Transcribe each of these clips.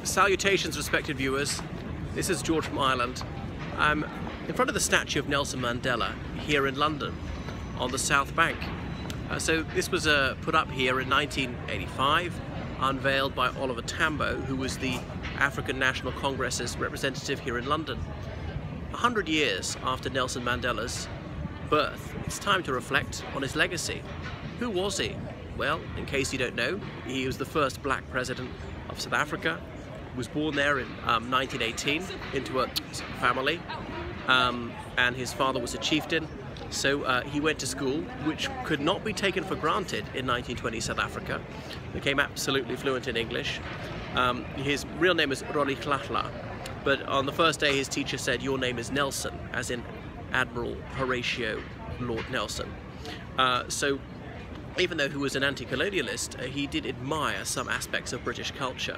Salutations, respected viewers. This is George from Ireland. I'm in front of the statue of Nelson Mandela here in London on the South Bank. So this was put up here in 1985, unveiled by Oliver Tambo, who was the African National Congress's representative here in London. 100 years after Nelson Mandela's birth, it's time to reflect on his legacy. Who was he? Well, in case you don't know, he was the first black president of South Africa. He was born there in 1918 into a family, and his father was a chieftain. So he went to school, which could not be taken for granted in 1920 South Africa. Became absolutely fluent in English. His real name is Rolihlahla, but on the first day his teacher said, "Your name is Nelson," as in Admiral Horatio Lord Nelson. So even though he was an anti-colonialist, he did admire some aspects of British culture.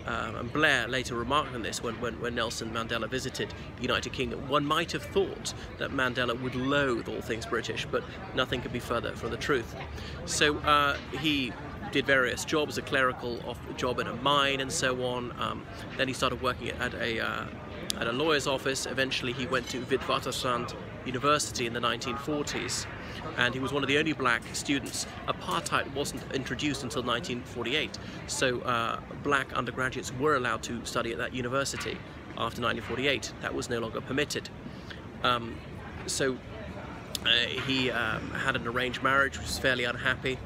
And Blair later remarked on this when Nelson Mandela visited the United Kingdom. One might have thought that Mandela would loathe all things British, but nothing could be further from the truth. So he did various jobs, a clerical job in a mine and so on. Then he started working at a lawyer's office. Eventually he went to Witwatersrand University in the 1940s, and he was one of the only black students. Apartheid wasn't introduced until 1948, so black undergraduates were allowed to study at that university. After 1948, that was no longer permitted. He had an arranged marriage, which was fairly unhappy.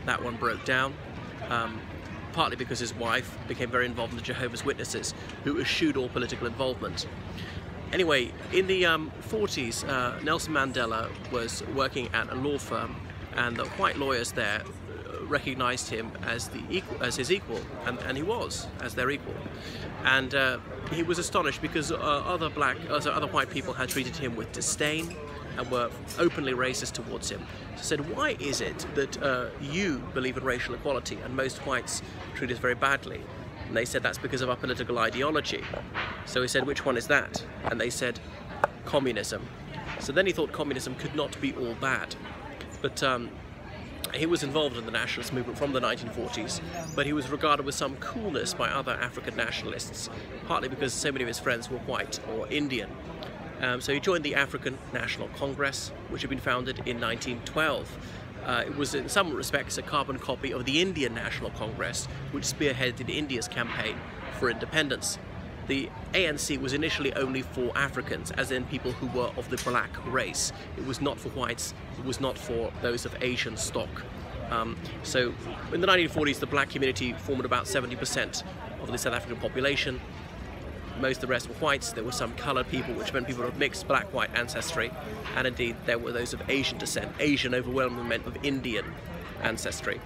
That one broke down, partly because his wife became very involved in the Jehovah's Witnesses, who eschewed all political involvement. Anyway, in the 40s, Nelson Mandela was working at a law firm, and the white lawyers there recognized him as his equal, and he was as their equal. And he was astonished because other white people had treated him with disdain and were openly racist towards him. So he said, "Why is it that you believe in racial equality and most whites treat us very badly?" And they said, "That's because of our political ideology." So he said, "Which one is that?" And they said, "Communism." So then he thought communism could not be all bad. But he was involved in the nationalist movement from the 1940s, but he was regarded with some coolness by other African nationalists, partly because so many of his friends were white or Indian. So he joined the African National Congress, which had been founded in 1912. It was in some respects a carbon copy of the Indian National Congress, which spearheaded India's campaign for independence. The ANC was initially only for Africans, as in people who were of the black race. It was not for whites, it was not for those of Asian stock. So in the 1940s, the black community formed about 70% of the South African population. Most of the rest were whites. There were some coloured people, which meant people of mixed black-white ancestry, and indeed there were those of Asian descent. Asian overwhelmingly meant of Indian ancestry.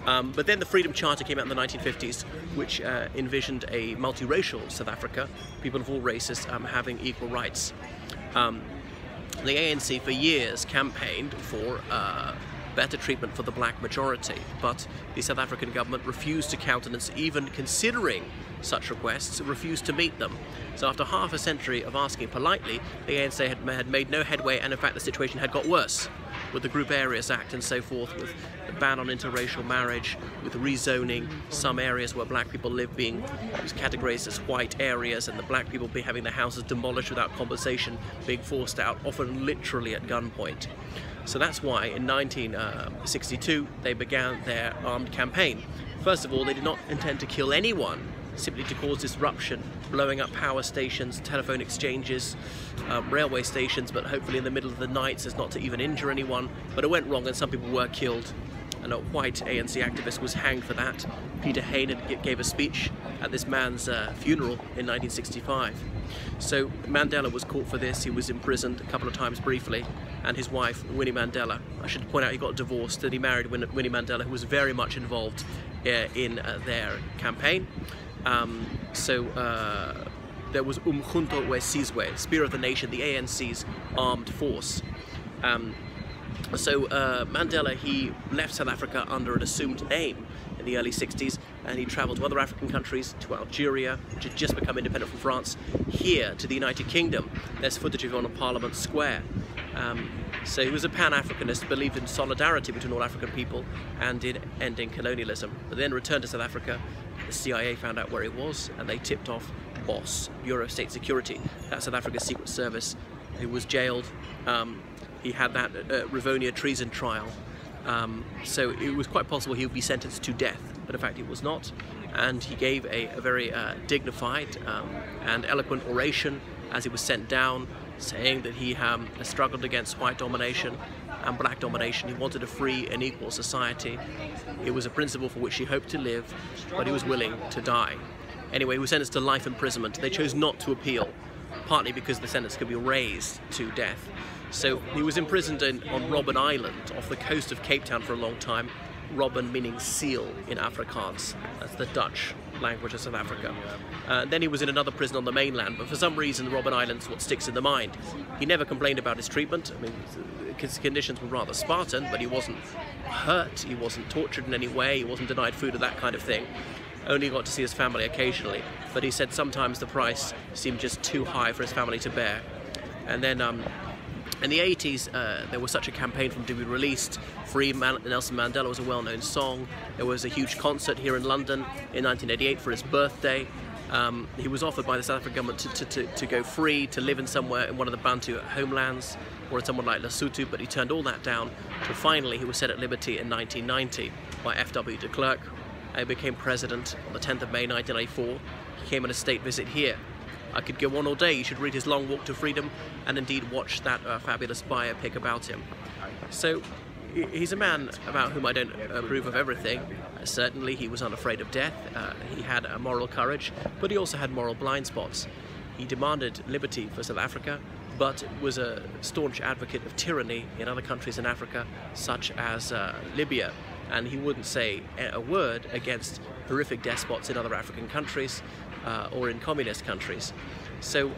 But then the Freedom Charter came out in the 1950s, which envisioned a multiracial South Africa, people of all races having equal rights. The ANC for years campaigned for better treatment for the black majority, but the South African government refused to countenance even considering such requests, refused to meet them. So after half a century of asking politely, the ANC had made no headway, and in fact the situation had got worse with the Group Areas Act and so forth, with the ban on interracial marriage, with rezoning some areas where black people live being categorized as white areas, and the black people having their houses demolished without compensation, being forced out, often literally at gunpoint. So that's why in 1962 they began their armed campaign. First of all, they did not intend to kill anyone, simply to cause disruption, blowing up power stations, telephone exchanges, railway stations, but hopefully in the middle of the night so as not to even injure anyone. But it went wrong and some people were killed, and a white ANC activist was hanged for that. Peter Hain gave a speech at this man's funeral in 1965. So Mandela was caught for this. He was imprisoned a couple of times briefly, and his wife, Winnie Mandela, I should point out he got divorced, and he married Winnie Mandela, who was very much involved in their campaign. There was Umkhonto we Sizwe, Spear of the Nation, the ANC's armed force. Mandela, he left South Africa under an assumed name in the early 60s, and he travelled to other African countries, to Algeria, which had just become independent from France, here to the United Kingdom. There's footage of him on Parliament Square. So he was a Pan-Africanist, believed in solidarity between all African people and in ending colonialism. But then returned to South Africa. The CIA found out where he was, and they tipped off BOSS, Bureau of State Security, that's South Africa's secret service, who was jailed. He had that Rivonia treason trial. So it was quite possible he would be sentenced to death, but in fact he was not. And he gave a very dignified and eloquent oration as he was sent down, saying that he struggled against white domination and black domination. He wanted a free and equal society. It was a principle for which he hoped to live, but he was willing to die. Anyway, he was sentenced to life imprisonment. They chose not to appeal, partly because the sentence could be raised to death. So he was imprisoned on Robben Island off the coast of Cape Town for a long time. Robben meaning seal in Afrikaans. That's the Dutch language of South Africa. Then he was in another prison on the mainland, but for some reason Robben Island's what sticks in the mind. He never complained about his treatment. I mean, his conditions were rather Spartan, but he wasn't hurt, he wasn't tortured in any way, he wasn't denied food or that kind of thing. Only got to see his family occasionally, but he said sometimes the price seemed just too high for his family to bear. And then in the 80s, there was such a campaign for him to be released. Free Nelson Mandela was a well-known song. There was a huge concert here in London in 1988 for his birthday. He was offered by the South African government to go free, to live in somewhere in one of the Bantu homelands, or in someone like Lesotho, but he turned all that down. So finally he was set at liberty in 1990 by F.W. de Klerk. He became president on the 10th of May 1994. He came on a state visit here. I could go on all day. You should read his Long Walk to Freedom and indeed watch that fabulous biopic about him. So he's a man about whom I don't approve of everything. Certainly he was unafraid of death. He had a moral courage, but he also had moral blind spots. He demanded liberty for South Africa, but was a staunch advocate of tyranny in other countries in Africa, such as Libya. And he wouldn't say a word against horrific despots in other African countries or in communist countries. So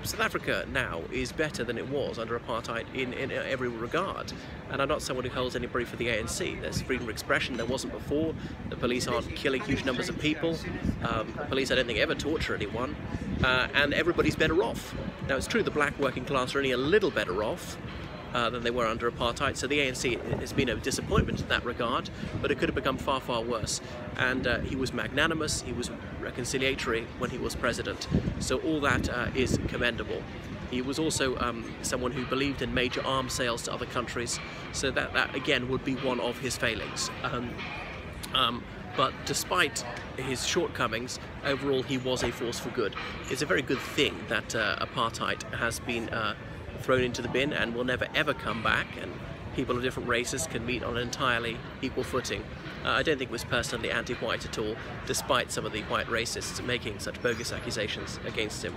South Africa now is better than it was under apartheid in every regard. And I'm not someone who holds any brief for the ANC. There's freedom of expression, there wasn't before. The police aren't killing huge numbers of people. The police, I don't think, ever torture anyone. And everybody's better off. Now it's true the black working class are only a little better off than they were under apartheid, so the ANC has been a disappointment in that regard, but it could have become far, far worse. And he was magnanimous, he was reconciliatory when he was president, so all that is commendable. He was also someone who believed in major arms sales to other countries, so that again would be one of his failings. But despite his shortcomings, overall he was a force for good. It's a very good thing that apartheid has been thrown into the bin and will never ever come back, and people of different races can meet on an entirely equal footing. I don't think it was personally anti-white at all, despite some of the white racists making such bogus accusations against him.